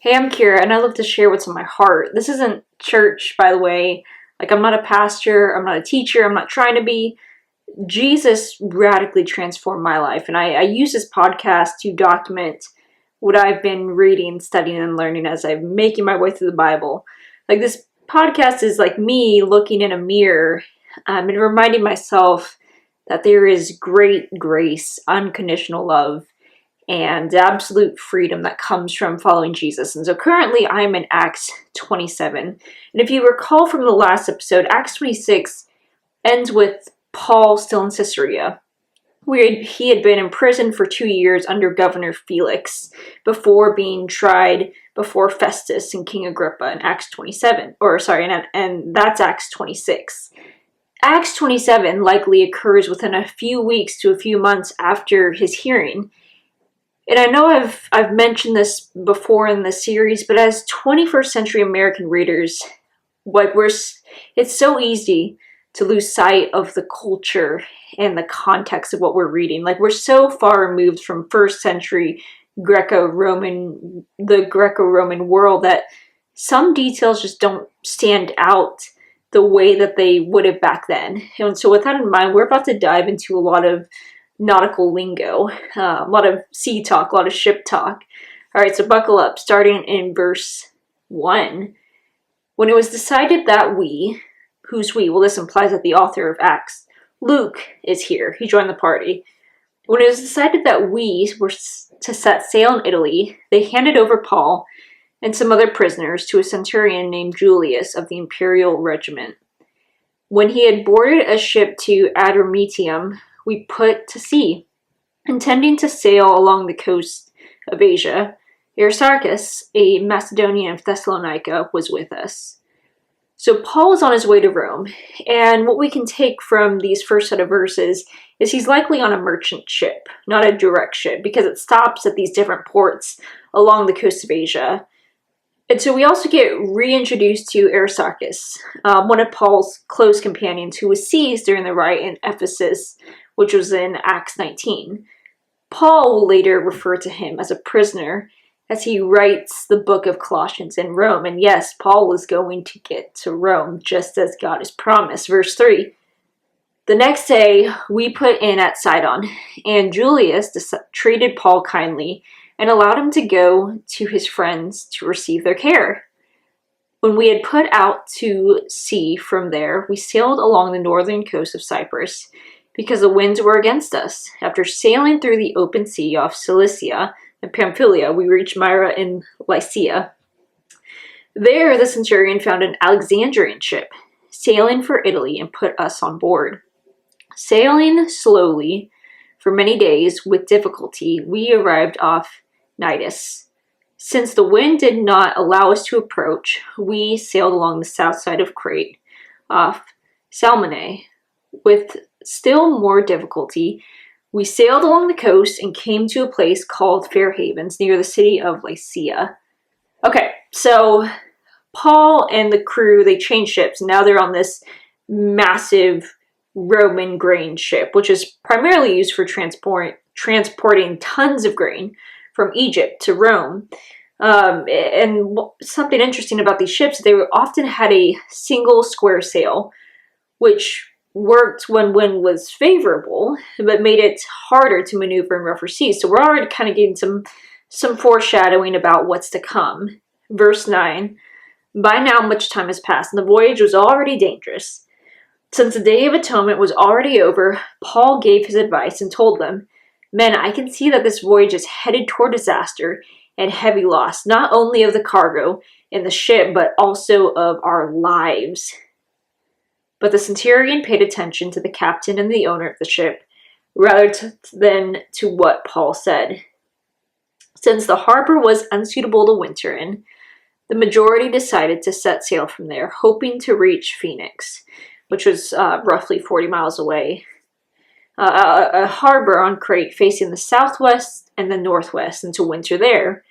Hey, I'm Kira, and I love to share what's on my heart. This isn't church, by the way. Like, I'm not a pastor, I'm not a teacher, I'm not trying to be. Jesus radically transformed my life, and I use this podcast to document what I've been reading, studying, and learning as I'm making my way through the Bible. Like, this podcast is like me looking in a mirror and reminding myself that there is great grace, unconditional love, and absolute freedom that comes from following Jesus. And so currently I'm in Acts 27. And if you recall from the last episode, Acts 26 ends with Paul still in Caesarea, where he had been in prison for 2 years under Governor Felix before being tried before Festus and King Agrippa in Acts 27. And that's Acts 26. Acts 27 likely occurs within a few weeks to a few months after his hearing. And I know I've mentioned this before in the series, but as 21st century American readers, it's so easy to lose sight of the culture and the context of what we're reading. Like, we're so far removed from first century the Greco-Roman world, that some details just don't stand out the way that they would have back then. And so with that in mind, we're about to dive into a lot of nautical lingo, a lot of sea talk, a lot of ship talk. All right, so buckle up, starting in verse 1. When it was decided that who's we? Well, this implies that the author of Acts, Luke, is here. He joined the party. When it was decided that we were to set sail in Italy, they handed over Paul and some other prisoners to a centurion named Julius of the imperial regiment. When he had boarded a ship to Adramyttium, we put to sea, intending to sail along the coast of Asia. Aristarchus, a Macedonian of Thessalonica, was with us. So Paul is on his way to Rome, and what we can take from these first set of verses is he's likely on a merchant ship, not a direct ship, because it stops at these different ports along the coast of Asia. And so we also get reintroduced to Aristarchus, one of Paul's close companions who was seized during the riot in Ephesus, which was in Acts 19. Paul will later refer to him as a prisoner as he writes the book of Colossians in Rome. And yes, Paul was going to get to Rome just as God has promised. Verse 3. The next day we put in at Sidon, and Julius treated Paul kindly and allowed him to go to his friends to receive their care. When we had put out to sea from there, we sailed along the northern coast of Cyprus, because the winds were against us. After sailing through the open sea off Cilicia and Pamphylia, we reached Myra in Lycia. There, the centurion found an Alexandrian ship sailing for Italy and put us on board. Sailing slowly for many days with difficulty, we arrived off Cnidus. Since the wind did not allow us to approach, we sailed along the south side of Crete, off Salmone. With still more difficulty, we sailed along the coast and came to a place called Fair Havens near the city of Lycia. Okay, so Paul and the crew, they changed ships. Now they're on this massive Roman grain ship, which is primarily used for transporting tons of grain from Egypt to Rome. And something interesting about these ships, they often had a single square sail, which worked when wind was favorable, but made it harder to maneuver in rougher seas. So we're already kind of getting some foreshadowing about what's to come. Verse 9, by now much time has passed, and the voyage was already dangerous. Since the Day of Atonement was already over, Paul gave his advice and told them, men, I can see that this voyage is headed toward disaster and heavy loss, not only of the cargo and the ship, but also of our lives. But the centurion paid attention to the captain and the owner of the ship, rather than to what Paul said. Since the harbor was unsuitable to winter in, the majority decided to set sail from there, hoping to reach Phoenix, which was roughly 40 miles away. A harbor on Crete facing the southwest and the northwest, and to winter there.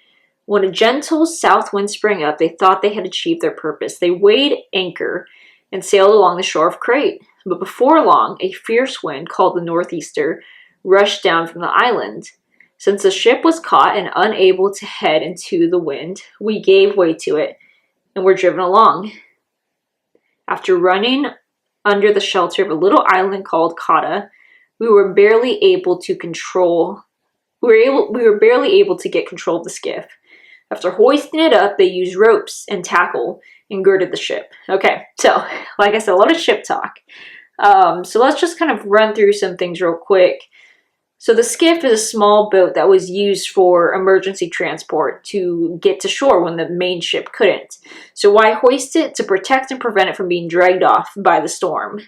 When a gentle south wind sprang up, they thought they had achieved their purpose. They weighed anchor and sailed along the shore of Crete. But before long, a fierce wind called the northeaster rushed down from the island. Since the ship was caught and unable to head into the wind, we gave way to it and were driven along. After running under the shelter of a little island called Kata, we were barely able to get control of the skiff. After hoisting it up, they used ropes and tackle and girded the ship. Okay, so like I said, a lot of ship talk. So let's just kind of run through some things real quick. So the skiff is a small boat that was used for emergency transport to get to shore when the main ship couldn't. So why hoist it? To protect and prevent it from being dragged off by the storm.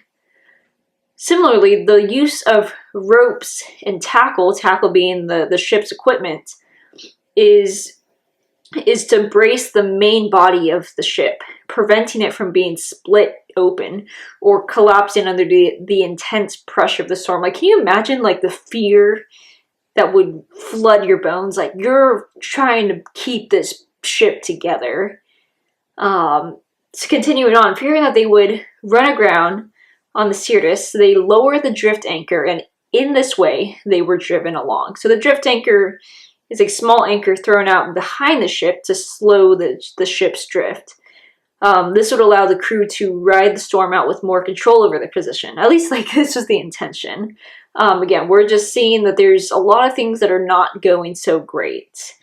Similarly, the use of ropes and tackle being the ship's equipment, is to brace the main body of the ship, preventing it from being split open or collapsing under the intense pressure of the storm. Like, can you imagine like the fear that would flood your bones? Like, you're trying to keep this ship together. So continuing on, fearing that they would run aground on the Syrtis, they lowered the drift anchor, and in this way they were driven along. So the drift anchor is a small anchor thrown out behind the ship to slow the ship's drift. This would allow the crew to ride the storm out with more control over their position. At least, like, this was the intention. Again, we're just seeing that there's a lot of things that are not going so great.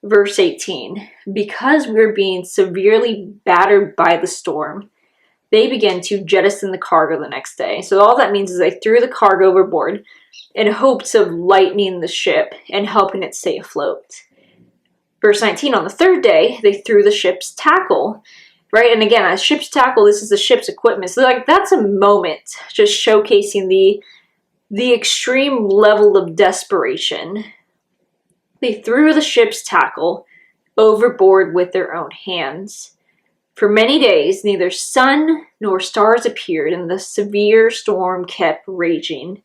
Verse 18, because we're being severely battered by the storm, they began to jettison the cargo the next day. So all that means is they threw the cargo overboard in hopes of lightening the ship and helping it stay afloat. Verse 19, on the third day, they threw the ship's tackle, right? And again, a ship's tackle, this is the ship's equipment. So like, that's a moment just showcasing the extreme level of desperation. They threw the ship's tackle overboard with their own hands. For many days, neither sun nor stars appeared, and the severe storm kept raging.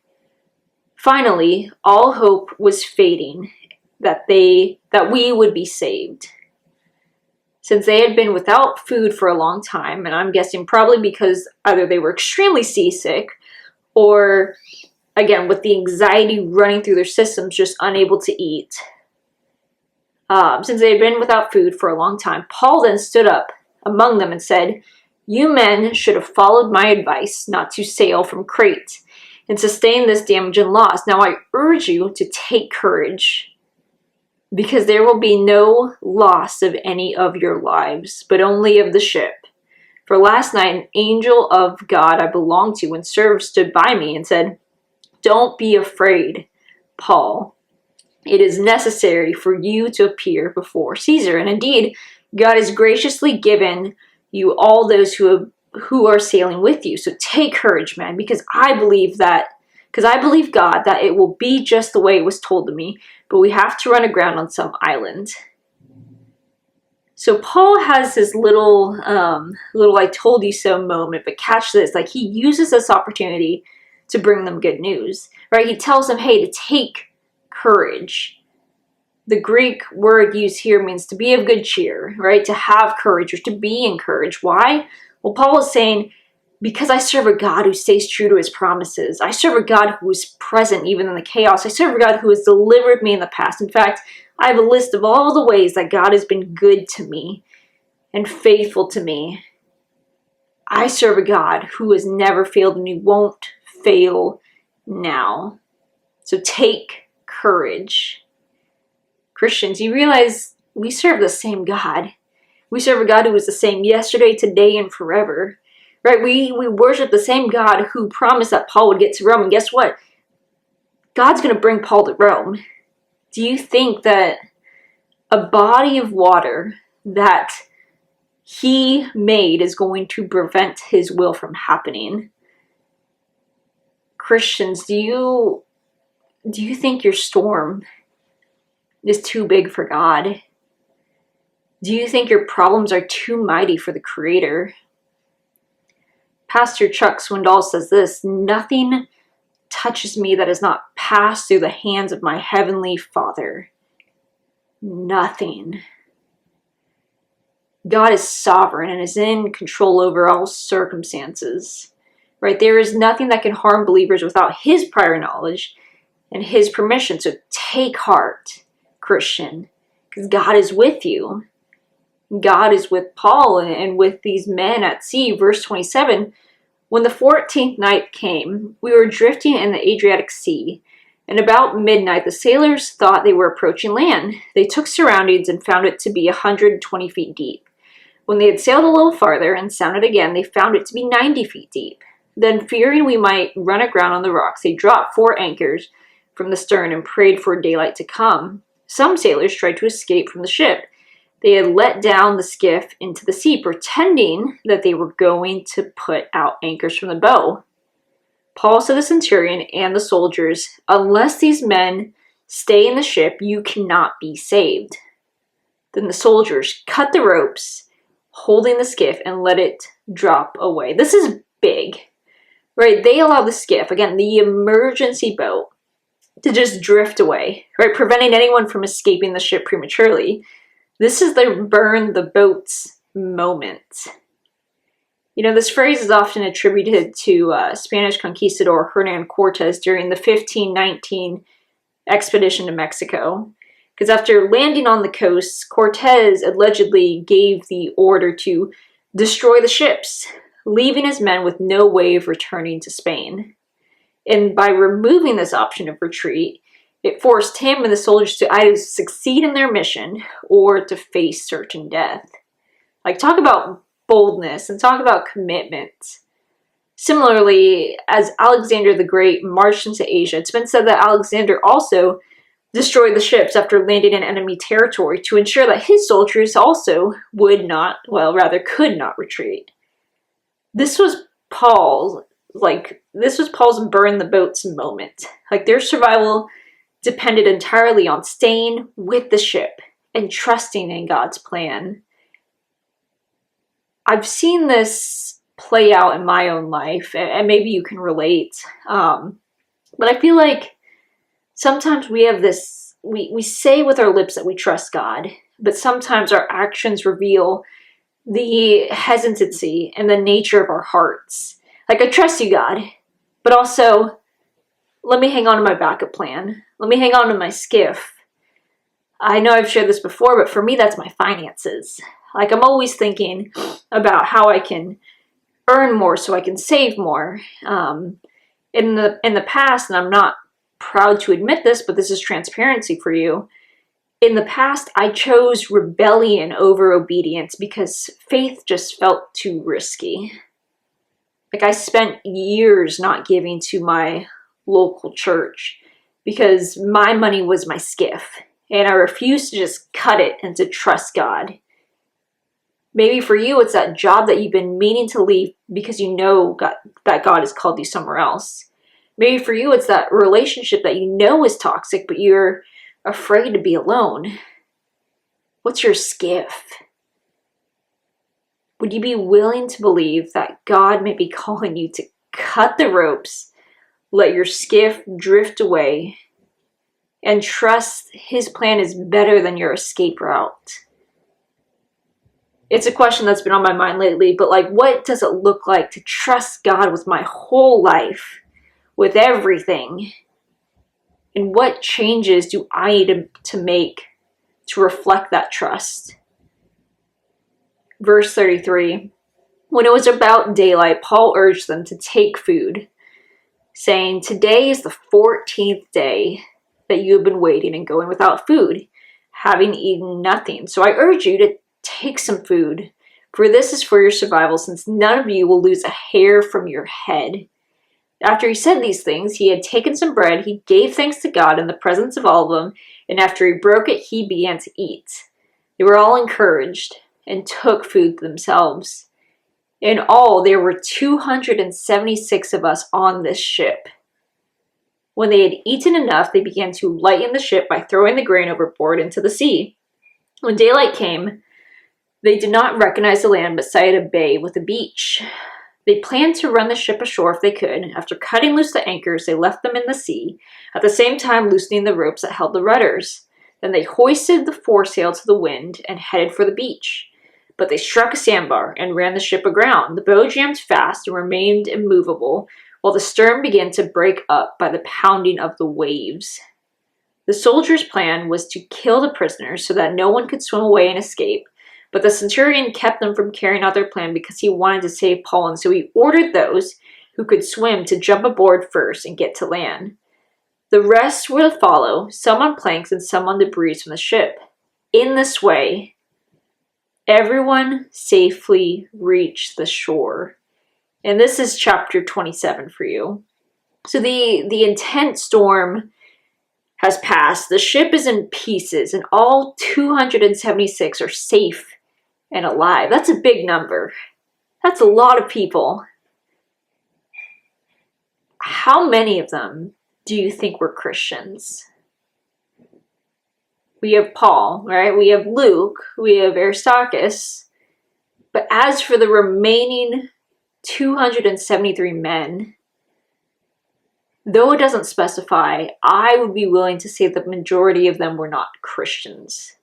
Finally, all hope was fading that we would be saved. Since they had been without food for a long time, and I'm guessing probably because either they were extremely seasick or, again, with the anxiety running through their systems, just unable to eat. Since they had been without food for a long time, Paul then stood up among them and said, "You men should have followed my advice not to sail from Crete and sustain this damage and loss. Now I urge you to take courage, because there will be no loss of any of your lives, but only of the ship. For last night an angel of God I belong to and serve stood by me and said, 'Don't be afraid, Paul. It is necessary for you to appear before Caesar.' And indeed, God has graciously given you all those who are sailing with you. So take courage, man, because I believe God that it will be just the way it was told to me, but we have to run aground on some island." So Paul has this little I told you so moment, but catch this, like, he uses this opportunity to bring them good news, right? He tells them, hey, to take courage. The Greek word used here means to be of good cheer, right? To have courage or to be encouraged. Why? Well, Paul is saying, because I serve a God who stays true to his promises. I serve a God who is present even in the chaos. I serve a God who has delivered me in the past. In fact, I have a list of all the ways that God has been good to me and faithful to me. I serve a God who has never failed and he won't fail now. So take courage. Christians, you realize we serve the same God. We serve a God who is the same yesterday, today, and forever. Right? We worship the same God who promised that Paul would get to Rome. And guess what? God's going to bring Paul to Rome. Do you think that a body of water that he made is going to prevent his will from happening? Christians, do you think your storm is too big for God? Do you think your problems are too mighty for the Creator? Pastor Chuck Swindoll says this, "Nothing touches me that has not passed through the hands of my Heavenly Father." Nothing. God is sovereign and is in control over all circumstances. Right? There is nothing that can harm believers without his prior knowledge and his permission. So take heart. Christian, because God is with you. God is with Paul and with these men at sea. Verse 27, when the 14th night came, we were drifting in the Adriatic Sea, and about midnight the sailors thought they were approaching land. They took surroundings and found it to be 120 feet deep. When they had sailed a little farther and sounded again, they found it to be 90 feet deep. Then, fearing we might run aground on the rocks, they dropped 4 anchors from the stern and prayed for daylight to come. Some sailors tried to escape from the ship. They had let down the skiff into the sea, pretending that they were going to put out anchors from the bow. Paul said to the centurion and the soldiers, unless these men stay in the ship, you cannot be saved. Then the soldiers cut the ropes holding the skiff and let it drop away. This is big, right? They allow the skiff, again, the emergency boat, to just drift away, right? Preventing anyone from escaping the ship prematurely. This is the burn the boats moment. You know, this phrase is often attributed to Spanish conquistador Hernan Cortes during the 1519 expedition to Mexico. Because after landing on the coast, Cortes allegedly gave the order to destroy the ships, leaving his men with no way of returning to Spain. And by removing this option of retreat, it forced him and the soldiers to either succeed in their mission or to face certain death. Like, talk about boldness and talk about commitment. Similarly, as Alexander the Great marched into Asia, it's been said that Alexander also destroyed the ships after landing in enemy territory to ensure that his soldiers also could not retreat. This was Paul's burn the boats moment. Like, their survival depended entirely on staying with the ship and trusting in God's plan. I've seen this play out in my own life, and maybe you can relate. But I feel like sometimes we have this, we say with our lips that we trust God, but sometimes our actions reveal the hesitancy and the nature of our hearts. Like, I trust you, God, but also, let me hang on to my backup plan. Let me hang on to my skiff. I know I've shared this before, but for me, that's my finances. Like, I'm always thinking about how I can earn more so I can save more. In the past, and I'm not proud to admit this, but this is transparency for you. In the past, I chose rebellion over obedience because faith just felt too risky. Like, I spent years not giving to my local church because my money was my skiff, and I refused to just cut it and to trust God. Maybe for you, it's that job that you've been meaning to leave because you know that God has called you somewhere else. Maybe for you, it's that relationship that you know is toxic, but you're afraid to be alone. What's your skiff? Would you be willing to believe that God may be calling you to cut the ropes, let your skiff drift away, and trust His plan is better than your escape route? It's a question that's been on my mind lately, but like, what does it look like to trust God with my whole life, with everything? And what changes do I need to make to reflect that trust? Verse 33, when it was about daylight, Paul urged them to take food, saying, today is the 14th day that you have been waiting and going without food, having eaten nothing. So I urge you to take some food, for this is for your survival, since none of you will lose a hair from your head. After he said these things, he had taken some bread, he gave thanks to God in the presence of all of them, and after he broke it, he began to eat. They were all encouraged and took food themselves. In all, there were 276 of us on this ship. When they had eaten enough, they began to lighten the ship by throwing the grain overboard into the sea. When daylight came, they did not recognize the land, but sighted a bay with a beach. They planned to run the ship ashore if they could. After cutting loose the anchors, they left them in the sea, at the same time loosening the ropes that held the rudders. Then they hoisted the foresail to the wind and headed for the beach. But they struck a sandbar and ran the ship aground. The bow jammed fast and remained immovable, while the stern began to break up by the pounding of the waves. The soldiers' plan was to kill the prisoners so that no one could swim away and escape, but the centurion kept them from carrying out their plan because he wanted to save Paul, and so he ordered those who could swim to jump aboard first and get to land. The rest were to follow, some on planks and some on debris from the ship. In this way, everyone safely reached the shore. And this is chapter 27 for you. So the intense storm has passed. The ship is in pieces, and all 276 are safe and alive. That's a big number. That's a lot of people. How many of them do you think were Christians? We have Paul, right? We have Luke. We have Aristarchus. But as for the remaining 273 men, though it doesn't specify, I would be willing to say the majority of them were not Christians.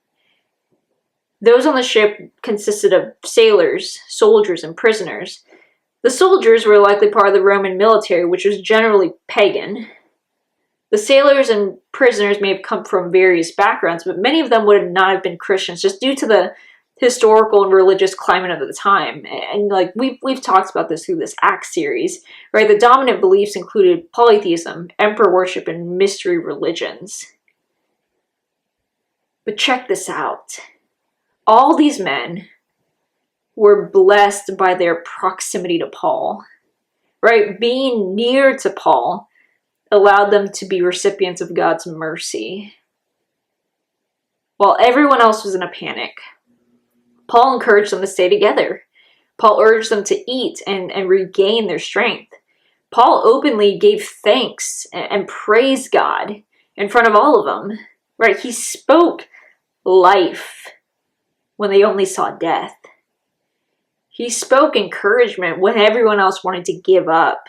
Those on the ship consisted of sailors, soldiers, and prisoners. The soldiers were likely part of the Roman military, which was generally pagan. The sailors and prisoners may have come from various backgrounds, but many of them would not have been Christians just due to the historical and religious climate of the time. And like we've talked about this through this Acts series, right? The dominant beliefs included polytheism, emperor worship, and mystery religions. But check this out. All these men were blessed by their proximity to Paul, right? Being near to Paul allowed them to be recipients of God's mercy. While everyone else was in a panic, Paul encouraged them to stay together. Paul urged them to eat and regain their strength. Paul openly gave thanks and praised God in front of all of them, right? He spoke life when they only saw death. He spoke encouragement when everyone else wanted to give up.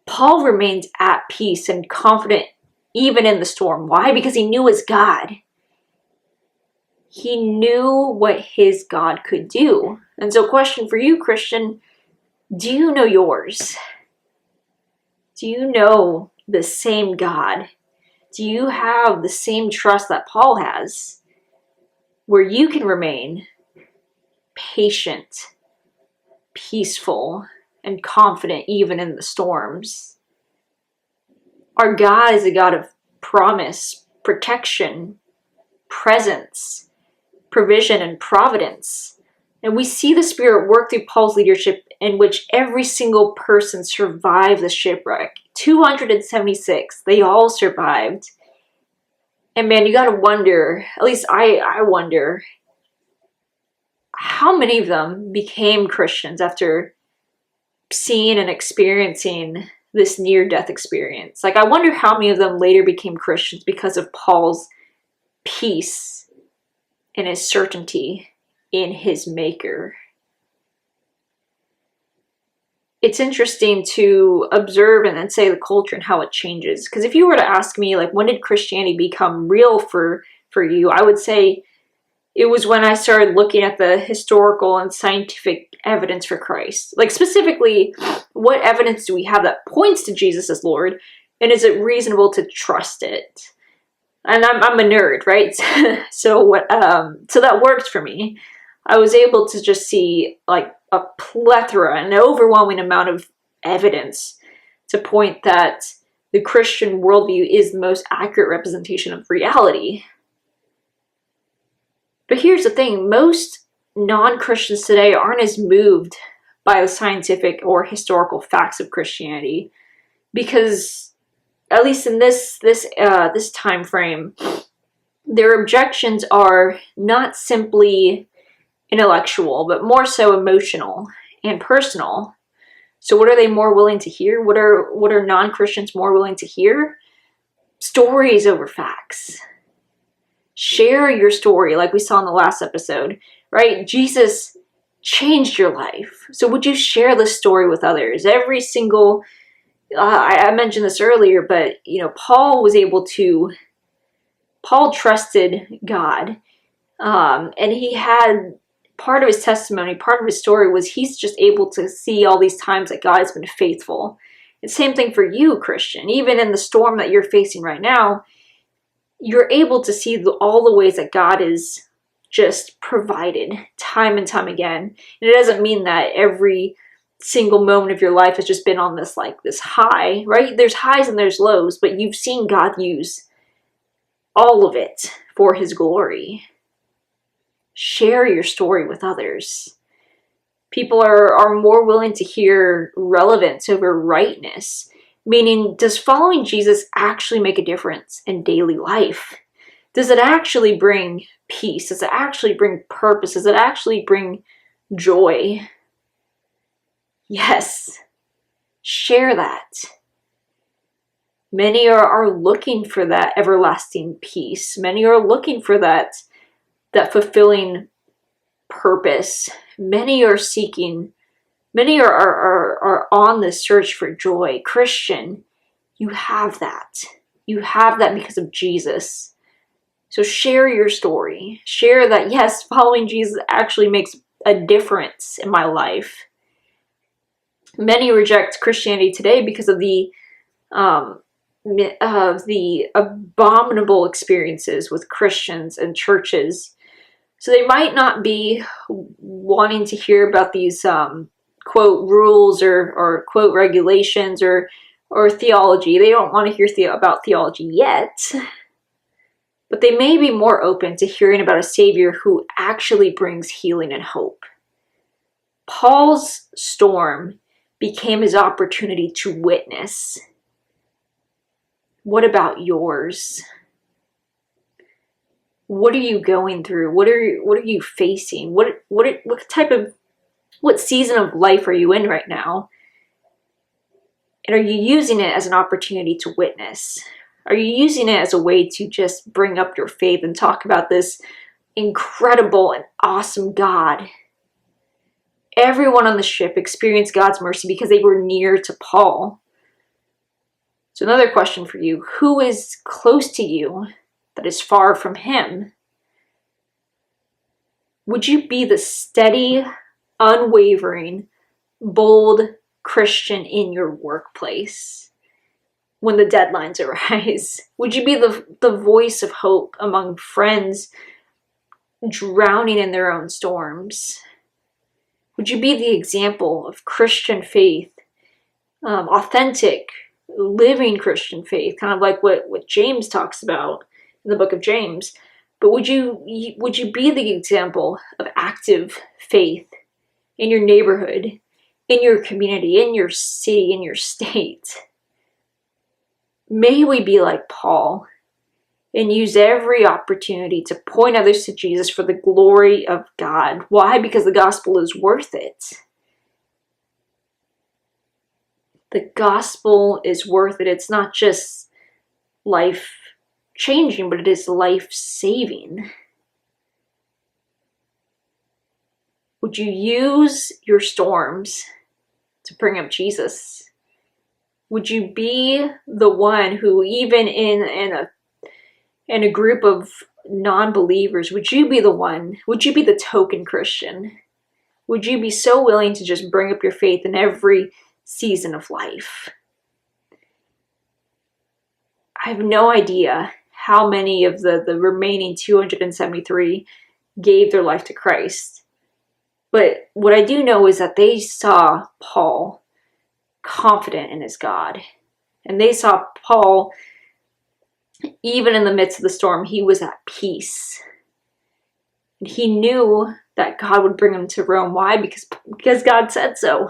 Paul remained at peace and confident even in the storm. Why? Because he knew his God. He knew what his God could do. And so, question for you, Christian, do you know yours? Do you know the same God? Do you have the same trust that Paul has, where you can remain patient, peaceful, and confident even in the storms? Our God is a God of promise, protection, presence, provision, and providence. And we see the Spirit work through Paul's leadership, in which every single person survived the shipwreck. 276, they all survived. And man, you gotta wonder, at least I wonder, how many of them became Christians after seeing and experiencing this near-death experience. Like, I wonder how many of them later became Christians because of Paul's peace and his certainty in his Maker. It's interesting to observe and then say the culture and how it changes. Because if you were to ask me, like, when did Christianity become real for you, I would say it was when I started looking at the historical and scientific evidence for Christ. Like, specifically, what evidence do we have that points to Jesus as Lord, and is it reasonable to trust it? And I'm a nerd, right? So that worked for me. I was able to just see like a plethora, an overwhelming amount of evidence to point that the Christian worldview is the most accurate representation of reality. But here's the thing, most non-Christians today aren't as moved by the scientific or historical facts of Christianity, because at least in this time frame, their objections are not simply intellectual, but more so emotional and personal. So what are they more willing to hear? What are non-Christians more willing to hear? Stories over facts. Share your story, like we saw in the last episode, right? Jesus changed your life. So would you share this story with others? Every single, I mentioned this earlier, but Paul trusted God, and he had part of his testimony, part of his story was he's just able to see all these times that God has been faithful. And same thing for you, Christian. Even in the storm that you're facing right now, you're able to see all the ways that God is just provided time and time again. And it doesn't mean that every single moment of your life has just been on this high, right? There's highs and there's lows, but you've seen God use all of it for his glory. Share your story with others. People are more willing to hear relevance over rightness, meaning, does following Jesus actually make a difference in daily life? Does it actually bring peace? Does it actually bring purpose? Does it actually bring joy? Yes. Share that. Many are looking for that everlasting peace. Many are looking for that fulfilling purpose. Many are seeking, many are on the search for joy. Christian, you have that. You have that because of Jesus. So share your story. Share that, yes, following Jesus actually makes a difference in my life. Many reject Christianity today because of the abominable experiences with Christians and churches. So they might not be wanting to hear about these quote rules or quote regulations or theology. They don't want to hear about theology yet. But they may be more open to hearing about a Savior who actually brings healing and hope. Paul's storm became his opportunity to witness. What about yours? What are you going through? What are you facing? What season of life are you in right now? And are you using it as an opportunity to witness? Are you using it as a way to just bring up your faith and talk about this incredible and awesome God? Everyone on the ship experienced God's mercy because they were near to Paul. So another question for you: who is close to you that is far from him? Would you be the steady, unwavering, bold Christian in your workplace when the deadlines arise? Would you be the voice of hope among friends drowning in their own storms? Would you be the example of Christian faith, authentic, living Christian faith, kind of like what James talks about in the book of James? But would you be the example of active faith in your neighborhood, in your community, in your city, in your state? May we be like Paul and use every opportunity to point others to Jesus for the glory of God. Why? Because the gospel is worth it. The gospel is worth it. It's not just life changing, but it is life saving. Would you use your storms to bring up Jesus? Would you be the one who, even in a group of non-believers, would you be the token Christian? Would you be so willing to just bring up your faith in every season of life? I have no idea how many of the remaining 273 gave their life to Christ. But what I do know is that they saw Paul confident in his God. And they saw Paul, even in the midst of the storm, he was at peace. And he knew that God would bring him to Rome. Why? Because God said so.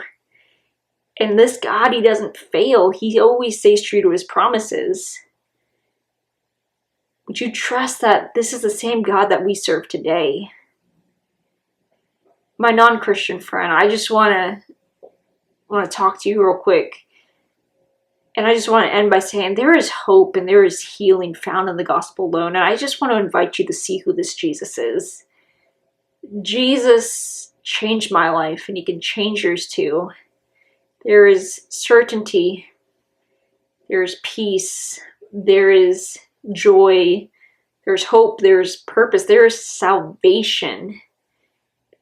And this God, he doesn't fail. He always stays true to his promises. Would you trust that this is the same God that we serve today? My non-Christian friend, I just want to talk to you real quick. And I just want to end by saying there is hope and there is healing found in the gospel alone. And I just want to invite you to see who this Jesus is. Jesus changed my life, and he can change yours too. There is certainty. There is peace. There is joy. There's hope. There's purpose. There is salvation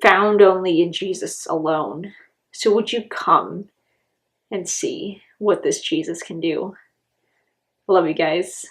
found only in Jesus alone. So would you come and see what this Jesus can do? I love you guys.